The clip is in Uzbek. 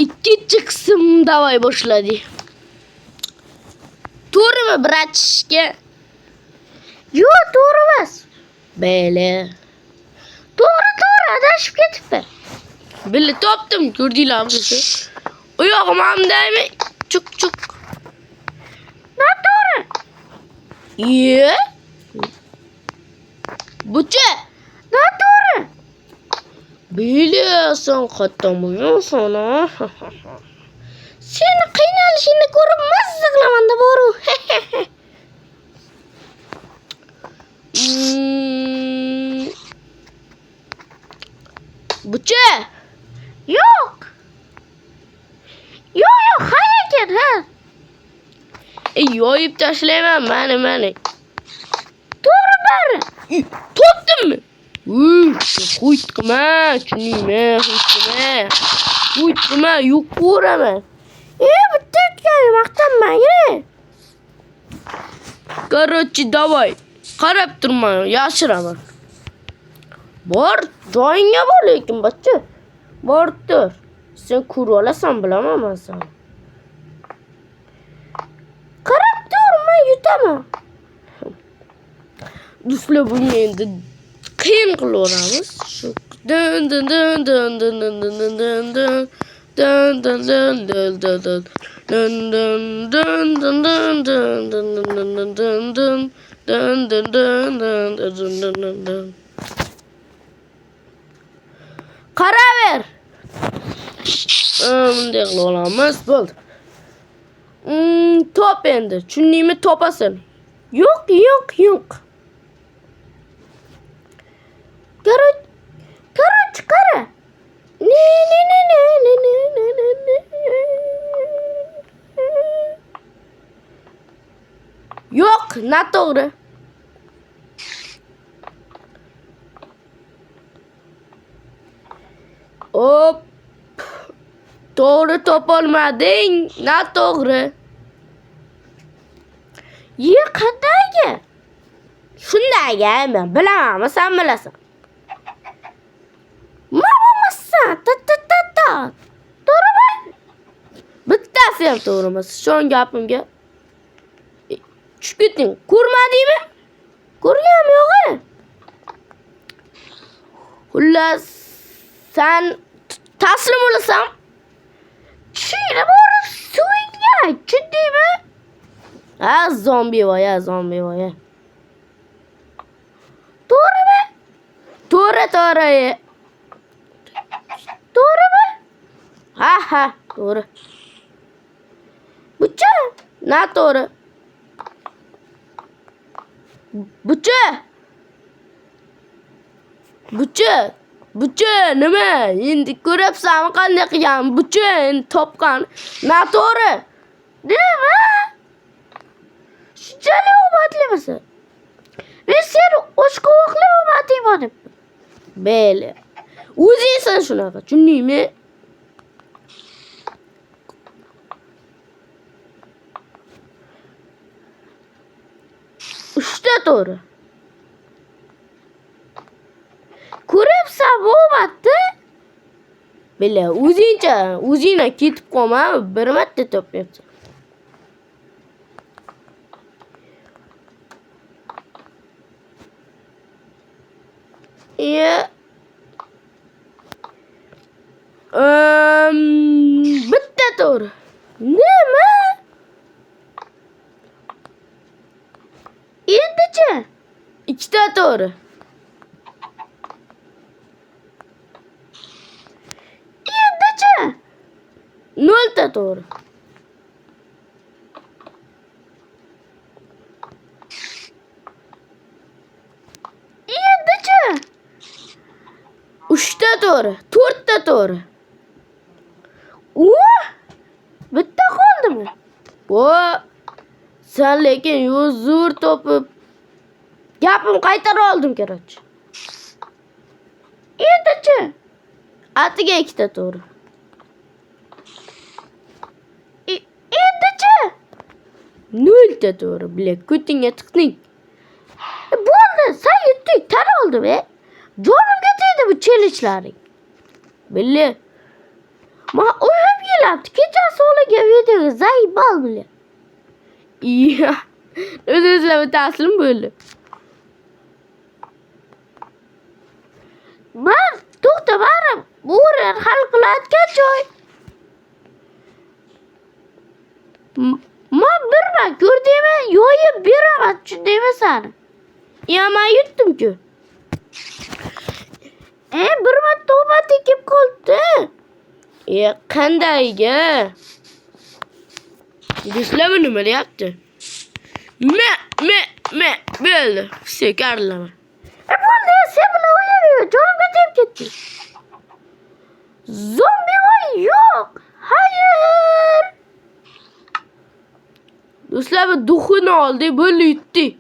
ikkinchi qism davay boshladi. To'g'rimi, bratishka? Yo'q, to'g'ri emas. Bele. To'g'ri, adashib ketibdi. Bili topdim, ko'rdinglarmi siz? Oyog'im hamdaymi? Chuk. Noto'g'ri. Bucha. Noto'g'ri. Biliyorsan, qattamiysan, ha? Seni qiynalishingni ko'rib mazza qilaman da boru. Bucha. Yo'q, hayakat, ha. Yoyib tashlayman, mani. To'g'ri bari. Topdimmi? Qo'ytqima, tushunaymi? Yo'q ko'raman. Bitta o'tgan maqtanmagin. Короче, давай. Qarab turman, yashiraman. Bor, joyingga bor lekin bachcha. Bor tur. Sen ko'rib olasan, bilaman men seni. Qarab tur, men yutaman. Do'stlar, buni endi qiyin qilaveramiz. Shu qaraver. Bunday qilib olamiz, bo'ldi. Top endi. Tushundingmi, topasan. Yo'q. Короче, qara. Ne. Yo'q, noto'g'ri. Hop. To'g'ri topolmading, noto'g'ri. Qandayga? Shundayga, men bilaman, sen bilasan. Mamamasa, ta. To'g'rimi? Bittasi ham to'g'ri emas. Shon gapimga tushib ketding. Ko'rmadingmi? Ko'rganim yo'q. Xullas, sen taslim bo'lasan. Tushingni borib suvingga, tushundingmi? Zombi voya. To'g'rimi? To'g'ri. To'g'rimi? Ha, to'g'ri. Bucha, noto'g'ri. Bucha, nima? Endi ko'ryapsanmi qanday qilgan? Bucha, endi topgan. Noto'g'ri. Nima? Shunchalik omadlimisan? Men seni oshqovoqli omadingman deb. Beli. O'zingsan shunaqa, tushundingmi? Uchta to'g'ri. Ko'ryapsan bu omadni? Beli, o'zingdan ketib qolma, bir marta topyapsan. Bitta to'g'ri. Nima? Endicha ikkita to'g'ri. Endicha 0 ta to'g'ri. Endicha 3 ta to'g'ri, 4 ta to'g'ri. Bitta qoldimi? Sen lekin zo'r topib gapim qaytarib oldim, kerak. Endichi atiga 2 ta to'g'ri. Endichi 0 ta to'g'ri. Bilak ko'tingga tiqding. Bo'ldi, sen yutding, tan oldim, Jonimga tegdi bu chellichlaring. Billi. Men o'yib yaptı. Kechasi o'g'liga videoga zaybal bile. İyi. O'zingizlar taslim bo'ldi. Ben to'xta barib bu hal qilayotgan joy. Men birma ko'rdingmi? Yo'yib beraman, tushundingmi seni? Men yutdim-ku. Bir marta to'g'ri tekib qoldi. Qandayga? Sizlar nima deyapti? Bo'ldi. Sekarlama. Bo'ldi, sen bilan o'ynayman. Jonimga tegib ketdi. Zombi voy yo'q. Hayır. Do'stlar, bu duxini oldi, bo'ldi yutdi.